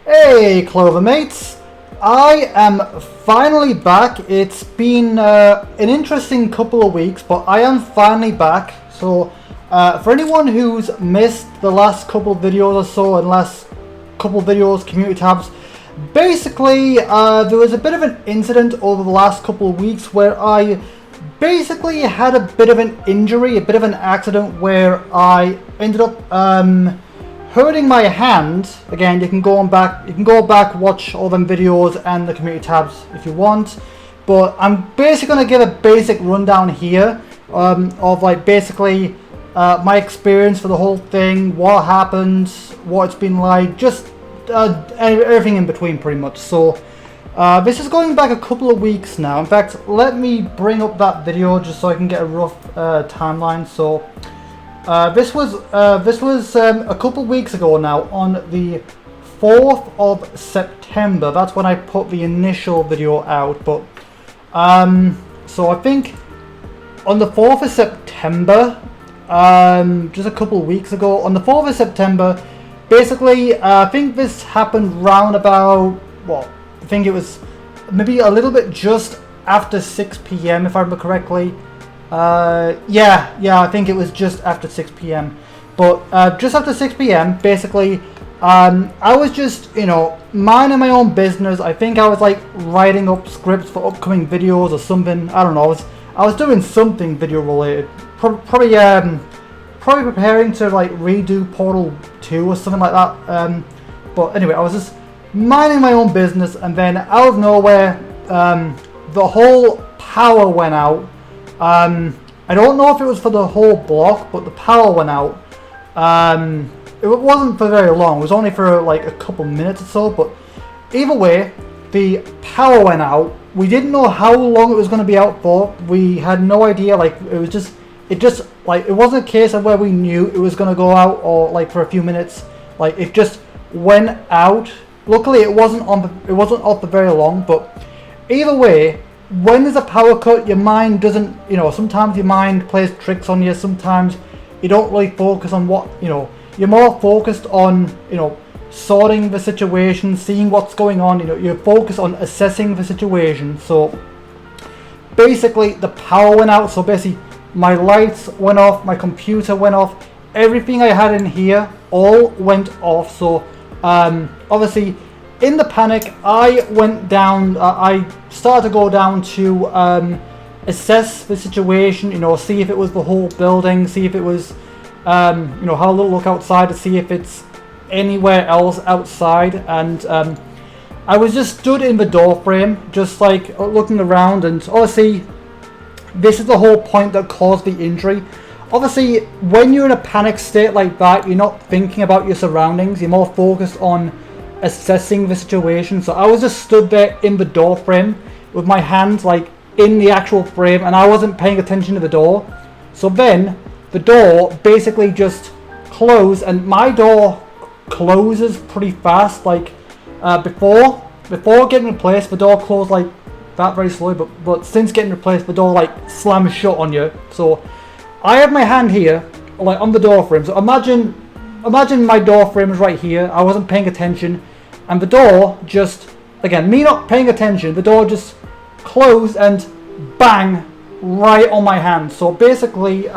Hey Clover Mates, I am finally back. It's been an interesting couple of weeks, but I am finally back. So for anyone who's missed the last couple of videos or so, and last couple of videos, community tabs, basically there was a bit of an incident over the last couple of weeks where I basically had a bit of an injury, a bit of an accident where I ended up hurting my hand. Again, you can go back, watch all them videos and the community tabs if you want. But I'm basically gonna give a basic rundown here of like basically my experience for the whole thing, what happened, what it's been like, just everything in between pretty much. So this is going back a couple of weeks now. In fact, let me bring up that video just so I can get a rough timeline. So this was a couple of weeks ago now, on the 4th of September. That's when I put the initial video out. But so I think on the 4th of September, just a couple of weeks ago, on the 4th of September, basically I think this happened round about, what, I think it was maybe a little bit just after 6 p.m. if I remember correctly. Yeah, I think it was just after 6 p.m. But just after 6 p.m. basically, I was just, minding my own business. I think I was like writing up scripts for upcoming videos or something. I don't know. I was doing something video related. Probably preparing to like redo Portal 2 or something like that. But anyway, I was just minding my own business, and then out of nowhere, the whole power went out. I don't know if it was for the whole block, but the power went out. It wasn't for very long. It was only for like a couple minutes or so. But either way, the power went out. We didn't know how long it was going to be out for. We had no idea. Like it wasn't a case of where we knew it was going to go out or like for a few minutes. Like it just went out. Luckily, it wasn't off for very long. But either way, when there's a power cut, your mind doesn't, sometimes your mind plays tricks on you. Sometimes you don't really focus on what, you're more focused on, sorting the situation, seeing what's going on. You're focused on assessing the situation. So basically the power went out. So basically my lights went off, my computer went off, everything I had in here all went off. So obviously, in the panic, I went down. I started to go down to assess the situation. See if it was the whole building. See if it was, have a little look outside to see if it's anywhere else outside. And I was just stood in the door frame, just like looking around. And obviously, this is the whole point that caused the injury. Obviously, when you're in a panic state like that, you're not thinking about your surroundings. You're more focused on assessing the situation. So I was just stood there in the door frame with my hands like in the actual frame, and I wasn't paying attention to the door. So then the door basically just closed, and my door closes pretty fast. Like before getting replaced, the door closed like that very slowly, but since getting replaced, the door like slams shut on you. So I have my hand here like on the door frame. So imagine my door frame is right here. I wasn't paying attention, and the door just, again, me not paying attention, the door just closed and bang right on my hand. So basically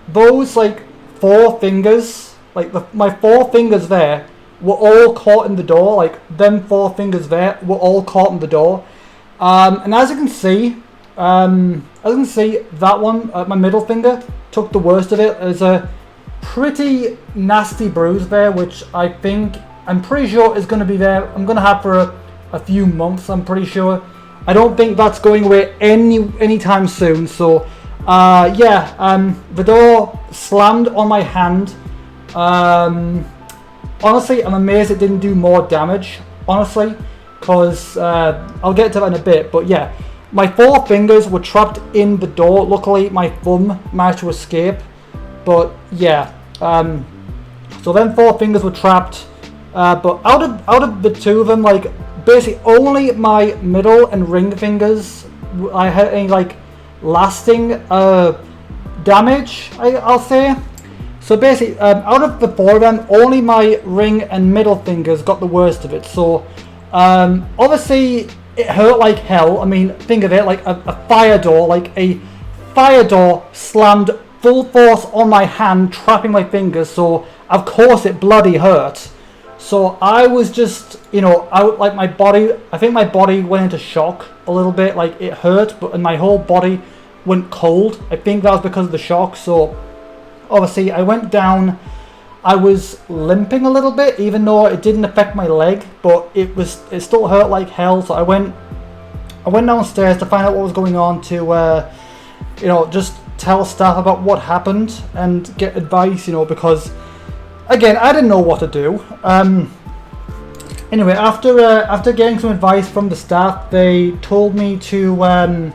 those like four fingers, like my four fingers there were all caught in the door. Like them four fingers there were all caught in the door. And as you can see, that one, my middle finger, took the worst of it. There's a pretty nasty bruise there, which I'm pretty sure is going to be there. I'm going to have for a few months, I'm pretty sure. I don't think that's going away anytime soon. So the door slammed on my hand. Honestly, I'm amazed it didn't do more damage, honestly, because I'll get to that in a bit. But yeah, my four fingers were trapped in the door. Luckily, my thumb managed to escape. But yeah, so then four fingers were trapped. But out of the two of them, like basically only my middle and ring fingers, I had any like lasting damage, I'll say. So So basically, out of the 4 of them, only my ring and middle fingers got the worst of it. So obviously it hurt like hell. I mean, think of it like a fire door, like a fire door slammed full force on my hand, trapping my fingers. So of course it bloody hurt. So I was just, out like my body. I think my body went into shock a little bit. Like it hurt, but my whole body went cold. I think that was because of the shock. So obviously I went down. I was limping a little bit, even though it didn't affect my leg, but it still hurt like hell. So I went downstairs to find out what was going on, to just tell staff about what happened and get advice, because again, I didn't know what to do. Anyway, after getting some advice from the staff, they told me to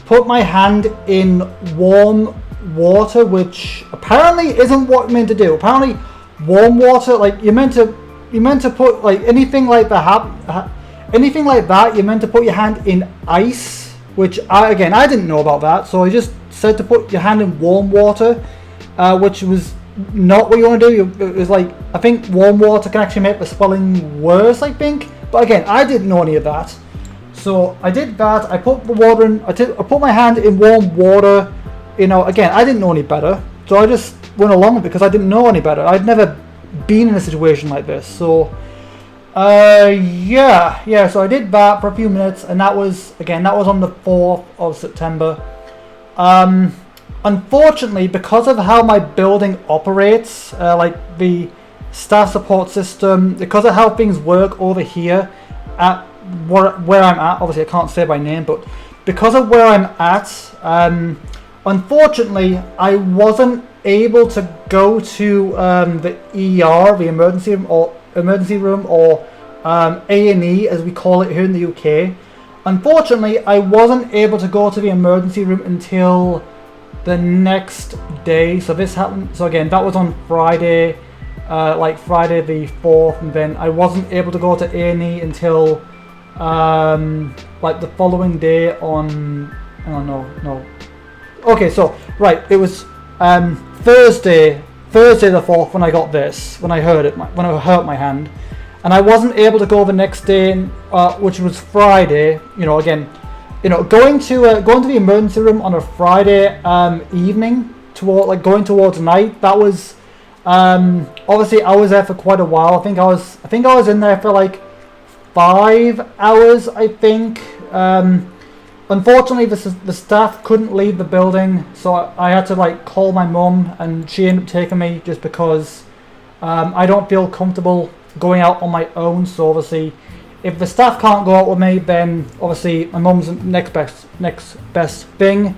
put my hand in warm water, which apparently isn't what you're meant to do. Apparently, warm water, like you're meant to put like anything like that. Anything like that, you're meant to put your hand in ice, which I didn't know about that. So I just said to put your hand in warm water, which was not what you want to do. It was like, I think warm water can actually make the swelling worse, I think. But again, I didn't know any of that. So I did that. I put the water in. I put my hand in warm water. Again, I didn't know any better. So I just went along with it because I didn't know any better. I'd never been in a situation like this. So yeah. So I did that for a few minutes, and that was on the 4th of September. Unfortunately, because of how my building operates, like the staff support system, because of how things work over here at where I'm at, obviously I can't say by name, but because of where I'm at, unfortunately I wasn't able to go to the ER, the emergency room, or A&E as we call it here in the UK. Unfortunately, I wasn't able to go to the emergency room until the next day. So this happened. So again, that was on Friday, Friday the 4th, and then I wasn't able to go to A&E until the following day on. Oh no. Okay, so right, it was Thursday the 4th when I got this, when I hurt my hand. And I wasn't able to go the next day, which was Friday. Going to the emergency room on a Friday evening, going towards night. That was obviously I was there for quite a while. I think I was in there for like 5 hours. I think. Unfortunately, the staff couldn't leave the building, so I had to call my mum, and she ended up taking me just because I don't feel comfortable going out on my own. So obviously, if the staff can't go out with me, then obviously my mum's the next best thing.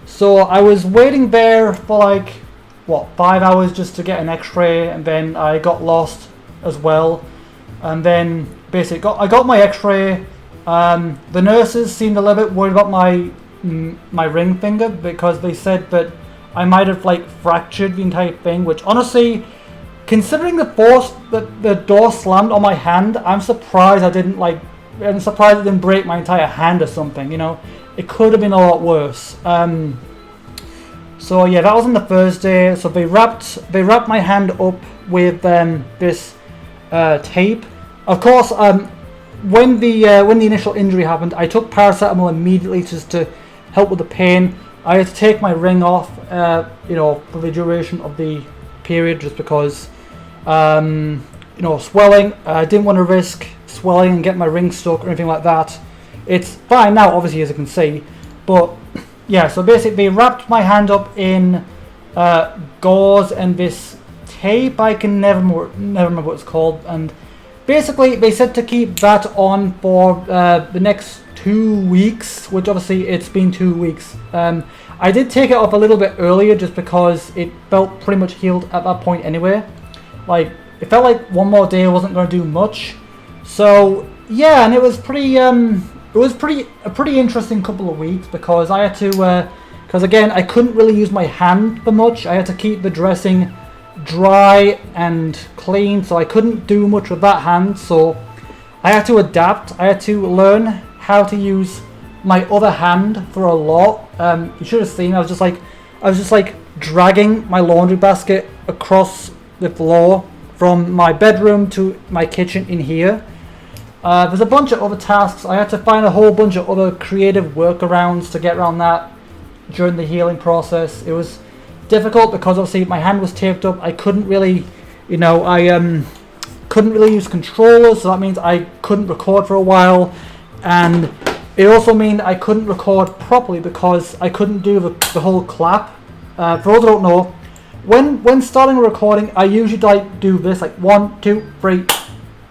So I was waiting there for 5 hours just to get an X-ray, and then I got lost as well. And then basically I got my X-ray. The nurses seemed a little bit worried about my ring finger, because they said that I might have fractured the entire thing, which honestly, considering the force that the door slammed on my hand, I'm surprised it didn't break my entire hand or something. It could have been a lot worse. So yeah, that was on the Thursday. So they wrapped my hand up with this tape. Of course, when the initial injury happened, I took paracetamol immediately just to help with the pain. I had to take my ring off, for the duration of the period, just because, swelling. I didn't want to risk swelling and get my ring stuck or anything like that. It's fine now, obviously, as you can see, but yeah. So basically, they wrapped my hand up in gauze and this tape. I can never remember what it's called, and basically they said to keep that on for the next 2 weeks, which obviously it's been 2 weeks. I did take it off a little bit earlier just because it felt pretty much healed at that point anyway. It felt like one more day wasn't going to do much. So yeah, and it was a pretty interesting couple of weeks, because I had to, because again, I couldn't really use my hand for much. I had to keep the dressing dry and clean, so I couldn't do much with that hand. So I had to adapt. I had to learn how to use my other hand for a lot. You should have seen. I was just dragging my laundry basket across the floor from my bedroom to my kitchen in here. There's a bunch of other tasks. I had to find a whole bunch of other creative workarounds to get around that during the healing process. It was difficult because obviously my hand was taped up. I couldn't really, couldn't really use controllers, so that means I couldn't record for a while, and it also means I couldn't record properly because I couldn't do the whole clap. For those who don't know, when starting a recording, I usually do this, like 1, 2, 3.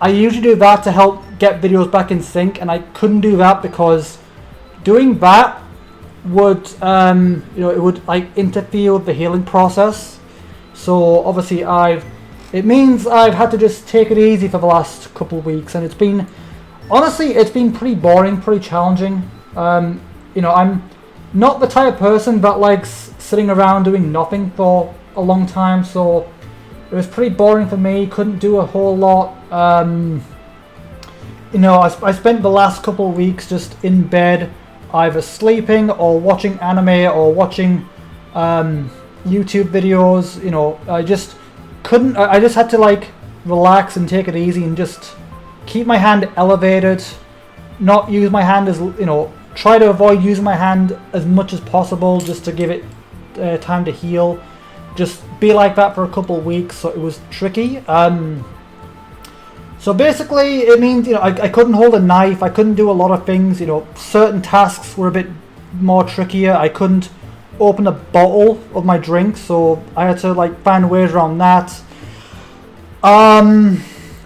I usually do that to help get videos back in sync, and I couldn't do that because doing that would, it would like interfere with the healing process. So obviously it means I've had to just take it easy for the last couple of weeks, and it's been pretty boring, pretty challenging. I'm not the type of person that likes sitting around doing nothing for a long time, so it was pretty boring for me. Couldn't do a whole lot. I spent the last couple of weeks just in bed, either sleeping or watching anime or watching YouTube videos. I just had to like relax and take it easy and just keep my hand elevated, not use my hand as, try to avoid using my hand as much as possible just to give it time to heal. Just be like that for a couple of weeks, so it was tricky. So basically it means, I couldn't hold a knife, I couldn't do a lot of things, certain tasks were a bit more trickier. I couldn't open a bottle of my drink, so I had to like find ways around that.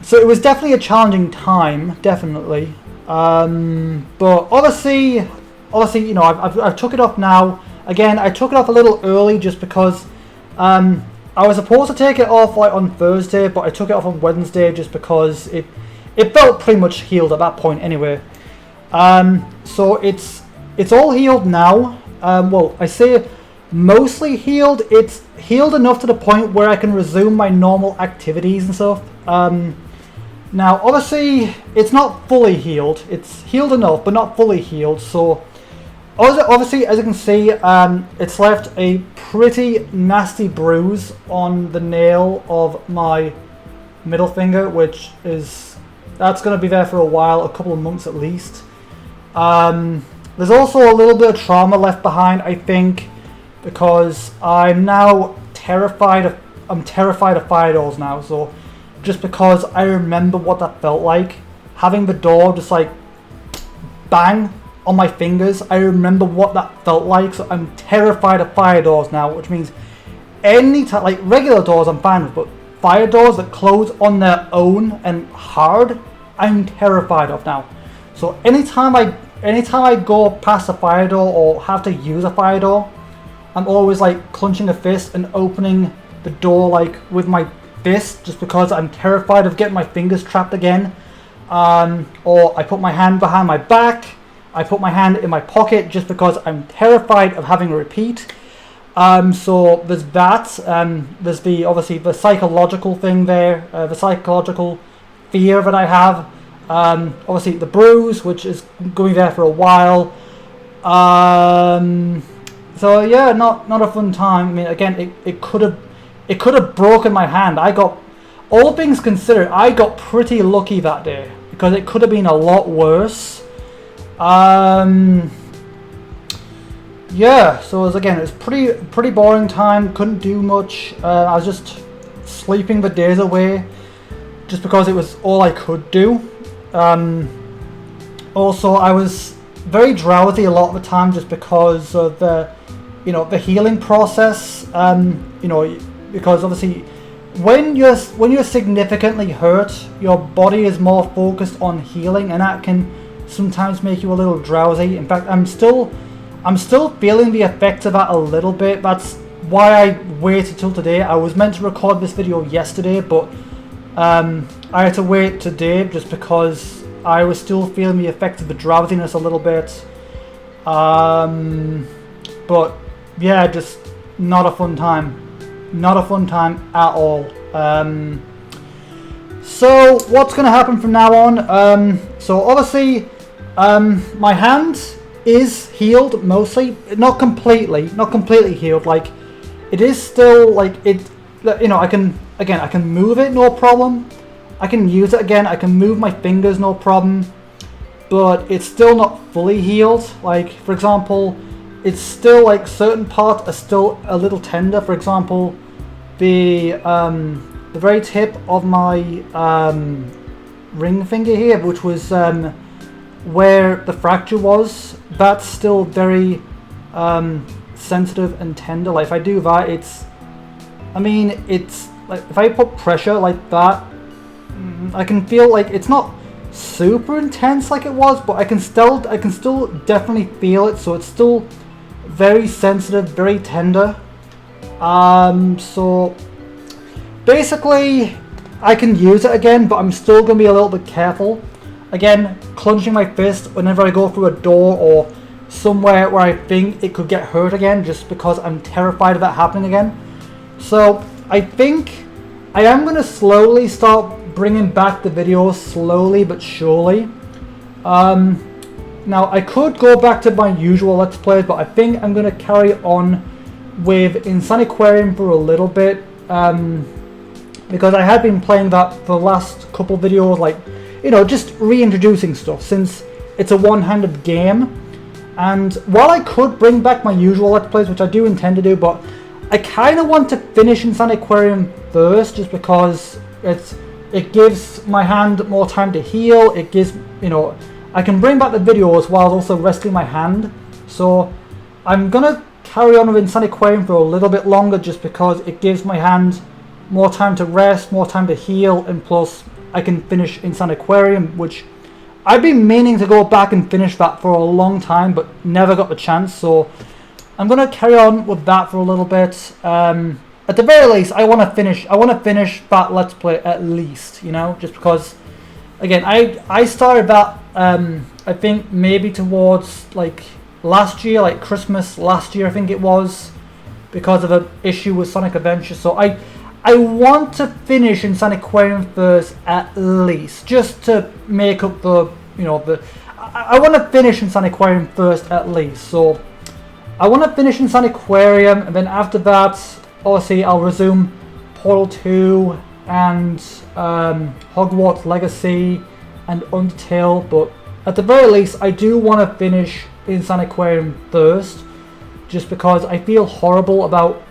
So it was definitely a challenging time, definitely. But obviously, I've took it off now. Again, I took it off a little early just because I was supposed to take it off like on Thursday, but I took it off on Wednesday just because it felt pretty much healed at that point anyway. So it's all healed now. Well, I say mostly healed. It's healed enough to the point where I can resume my normal activities and stuff. Now, obviously, it's not fully healed. It's healed enough, but not fully healed. So, obviously, as you can see, it's left a pretty nasty bruise on the nail of my middle finger, that's going to be there for a while, a couple of months at least. There's also a little bit of trauma left behind, I think, because I'm now terrified of Firedoors now. So just because I remember what that felt like, having the door just like bang on my fingers, I remember what that felt like. So I'm terrified of Firedoors now, which means any time, like regular doors I'm fine with, but Firedoors that close on their own and hard, I'm terrified of now. So anytime I go past a fire door or have to use a fire door, I'm always like clenching a fist and opening the door like with my fist, just because I'm terrified of getting my fingers trapped again. Or I put my hand behind my back, I put my hand in my pocket just because I'm terrified of having a repeat. So there's that. There's obviously the psychological thing there, the psychological fear that I have. Obviously the bruise, which is going there for a while. So yeah, not a fun time. I mean, again, it could have broken my hand. All things considered, I got pretty lucky that day because it could have been a lot worse. Yeah, so it was pretty boring time. Couldn't do much. I was just sleeping the days away, just because it was all I could do. Also, I was very drowsy a lot of the time, just because of the healing process. Because obviously, when you're significantly hurt, your body is more focused on healing, and that can sometimes make you a little drowsy. In fact, I'm still feeling the effects of that a little bit. That's why I waited till today. I was meant to record this video yesterday, but I had to wait today just because I was still feeling the effects of the drowsiness a little bit. But yeah, just not a fun time. Not a fun time at all. So what's going to happen from now on? So obviously, my hand is healed mostly, not completely healed. Like, it is still like it. You know, I can move it, no problem. I can use it again. I can move my fingers, no problem. But it's still not fully healed. Like, for example, it's still like certain parts are still a little tender. For example, the very tip of my ring finger here, which was where the fracture was, that's still very sensitive and tender. Like if I do that, it's like if I put pressure like that, I can feel like it's not super intense like it was, but I can still definitely feel it. So it's still very sensitive, very tender. So basically I can use it again, but I'm still going to be a little bit careful. Again, clenching my fist whenever I go through a door or somewhere where I think it could get hurt again, just because I'm terrified of that happening again. So I think I am going to slowly start bringing back the videos, slowly but surely. Now I could go back to my usual Let's Plays, but I think I'm going to carry on with Insaniquarium for a little bit, because I had been playing that for the last couple videos, like, you know, just reintroducing stuff since it's a one-handed game. And while I could bring back my usual Let's Plays, which I do intend to do, but I kind of want to finish Insaniquarium first, just because it gives my hand more time to heal. It gives, you know, I can bring back the videos while also resting my hand. So I'm gonna carry on with Insaniquarium for a little bit longer, just because it gives my hand more time to rest, more time to heal, and plus I can finish Insaniquarium, which I've been meaning to go back and finish that for a long time, but never got the chance. So I'm gonna carry on with that for a little bit. At the very least, I want to finish that Let's Play at least, you know, just because, again, I started that I think maybe towards like last year, like Christmas last year, I think it was, because of an issue with Sonic Adventure. So I want to finish Insaniquarium first at least, just to make up the, you know, I want to finish Insaniquarium first at least. So I want to finish Insaniquarium, and then after that, obviously I'll resume Portal 2 and Hogwarts Legacy and Undertale. But at the very least, I do want to finish Insaniquarium first, just because I feel horrible about,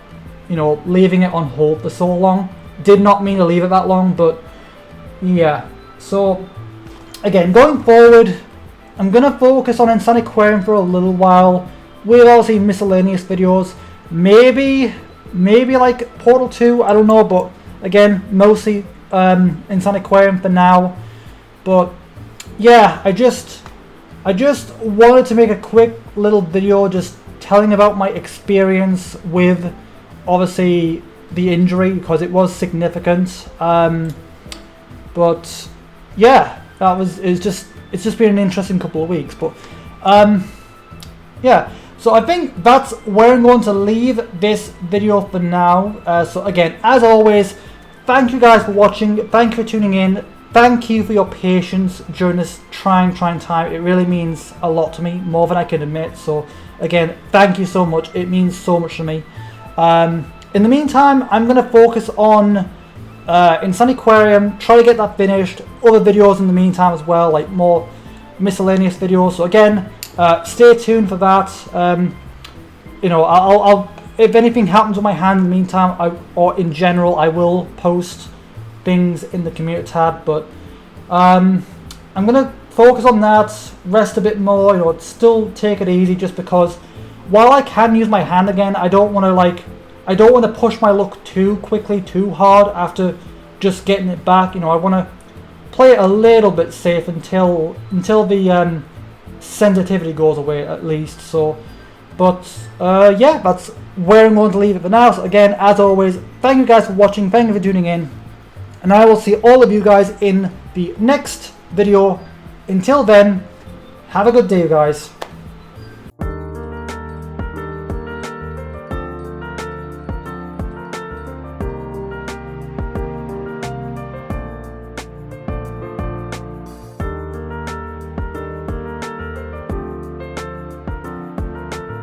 you know, leaving it on hold for so long. Did not mean to leave it that long, but yeah. So again, going forward, I'm gonna focus on Insaniquarium for a little while. We'll obviously miscellaneous videos, maybe like Portal 2, I don't know, but again, mostly Insaniquarium for now. But yeah, I just wanted to make a quick little video just telling about my experience with, obviously, the injury, because it was significant. But yeah, it's just been an interesting couple of weeks. But yeah, so I think that's where I'm going to leave this video for now. So again, as always, thank you guys for watching, thank you for tuning in, thank you for your patience during this trying time. It really means a lot to me, more than I can admit. So again, thank you so much, it means so much to me. In the meantime, I'm going to focus on Insaniquarium, try to get that finished, other videos in the meantime as well, like more miscellaneous videos. So again, stay tuned for that. You know, I'll if anything happens with my hand in the meantime, or in general, I will post things in the community tab. But I'm gonna focus on that, rest a bit more. You know, still take it easy, just because while I can use my hand again, I don't want to push my luck too quickly, too hard after just getting it back. You know, I want to play it a little bit safe until the sensitivity goes away at least. So, but yeah, that's where I'm going to leave it for now. So again, as always, thank you guys for watching, thank you for tuning in, and I will see all of you guys in the next video. Until then, have a good day, guys.